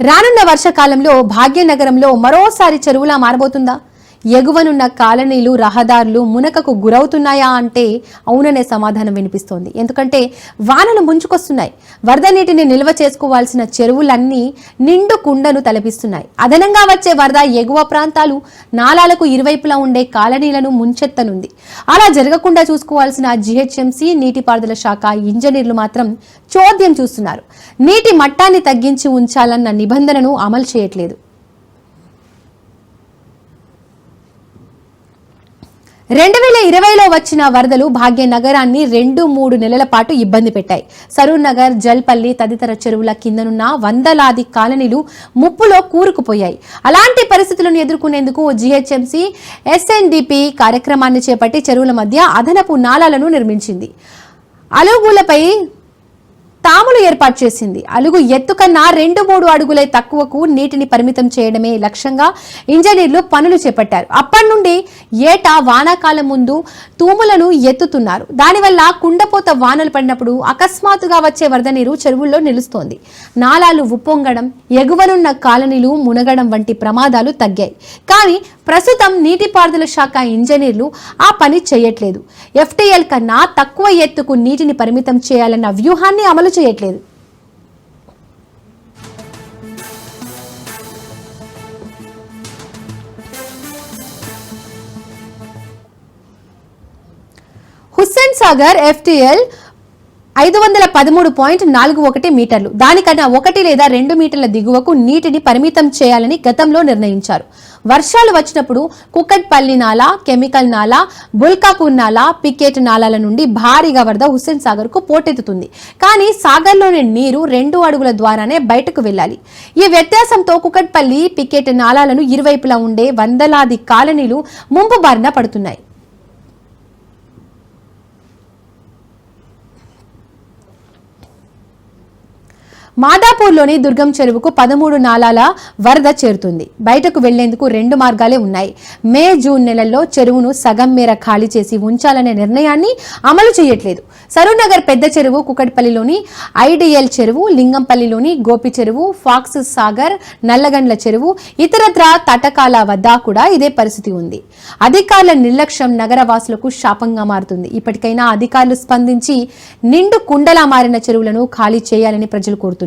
రానున్న వర్షకాలంలో భాగ్యనగరంలో మరోసారి చెరువులా మారబోతుందా? ఎగువనున్న కాలనీలు, రహదారులు మునకకు గురవుతున్నాయా అంటే అవుననే సమాధానం వినిపిస్తోంది. ఎందుకంటే వానలు ముంచుకొస్తున్నాయి. వరద నీటిని నిల్వ చేసుకోవాల్సిన చెరువులన్నీ నిండు కుండను తలపిస్తున్నాయి. అదనంగా వచ్చే వరద ఎగువ ప్రాంతాలు, నాలాలకు ఇరువైపులా ఉండే కాలనీలను ముంచెత్తనుంది. అలా జరగకుండా చూసుకోవాల్సిన జీహెచ్ఎంసీ నీటిపారుదల శాఖ ఇంజనీర్లు మాత్రం చోద్యం చూస్తున్నారు. నీటి మట్టాన్ని తగ్గించి ఉంచాలన్న నిబంధనను అమలు చేయట్లేదు. 2020లో వచ్చిన వరదలు భాగ్యనగరాన్ని 2-3 నెలల పాటు ఇబ్బంది పెట్టాయి. సరూర్ నగర్, జల్పల్లి తదితర చెరువుల కిందనున్న వందలాది కాలనీలు ముప్పులో కూరుకుపోయాయి. అలాంటి పరిస్థితులను ఎదుర్కొనేందుకు జీహెచ్ఎంసీ ఎస్ఎన్డిపి కార్యక్రమాన్ని చేపట్టి చెరువుల మధ్య అదనపు నాలాలను నిర్మించింది. అలుగులపై తాములు ఏర్పాటు చేసింది. అలుగు ఎత్తు కన్నా 2-3 అడుగులే తక్కువకు నీటిని పరిమితం చేయడమే లక్ష్యంగా ఇంజనీర్లు పనులు చేపట్టారు. అప్పటి నుండి ఏటా వానాకాలం ముందు తూములను ఎత్తుతున్నారు. దానివల్ల కుండపోత వానలు పడినప్పుడు అకస్మాత్తుగా వచ్చే వరద నీరు చెరువుల్లో నిలుస్తోంది. నాలాలు ఉప్పొంగడం, ఎగువనున్న కాలనీలు మునగడం వంటి ప్రమాదాలు తగ్గాయి. కానీ ప్రస్తుతం నీటిపారుదల శాఖ ఇంజనీర్లు ఆ పని చేయట్లేదు. ఎఫ్టీఎల్ కన్నా తక్కువ ఎత్తుకు నీటిని పరిమితం చేయాలన్న వ్యూహాన్ని అమలు చేయట్లేదు. హుస్సేన్ సాగర్ ఎఫ్టీఎల్ 513.41 మీటర్లు. దానికన్నా 1 లేదా 2 మీటర్ల దిగువకు నీటిని పరిమితం చేయాలని గతంలో నిర్ణయించారు. వర్షాలు వచ్చినప్పుడు కుకట్పల్లి నాలా, కెమికల్ నాలా, బుల్కాపూర్ నాలా, పికెట్ నాలాల నుండి భారీగా వరద హుస్సేన్ సాగర్ కు పోటెత్తుతుంది. కానీ సాగర్లోని నీరు 2 అడుగుల ద్వారానే బయటకు వెళ్లాలి. ఈ వ్యత్యాసంతో కుకట్పల్లి, పికెట్ నాలాలను ఇరువైపులా ఉండే వందలాది కాలనీలు ముంపు బారిన పడుతున్నాయి. మాదాపూర్లోని దుర్గం చెరువుకు 13 నాలాల వరద చేరుతుంది. బయటకు వెళ్లేందుకు 2 మార్గాలే ఉన్నాయి. మే, జూన్ నెలల్లో చెరువును సగం మేర ఖాళీ చేసి ఉంచాలనే నిర్ణయాన్ని అమలు చేయట్లేదు. సరూనగర్ పెద్ద చెరువు, కుకట్పల్లిలోని ఐడిఎల్ చెరువు, లింగంపల్లిలోని గోపి చెరువు, ఫాక్స్ సాగర్, నల్లగండ్ల చెరువు, ఇతరత్ర తటకాల వద్ద కూడా ఇదే పరిస్థితి ఉంది. అధికారుల నిర్లక్ష్యం నగరవాసులకు శాపంగా మారుతుంది. ఇప్పటికైనా అధికారులు స్పందించి నిండు కుండలా మారిన చెరువులను ఖాళీ చేయాలని ప్రజలు కోరుతున్నారు.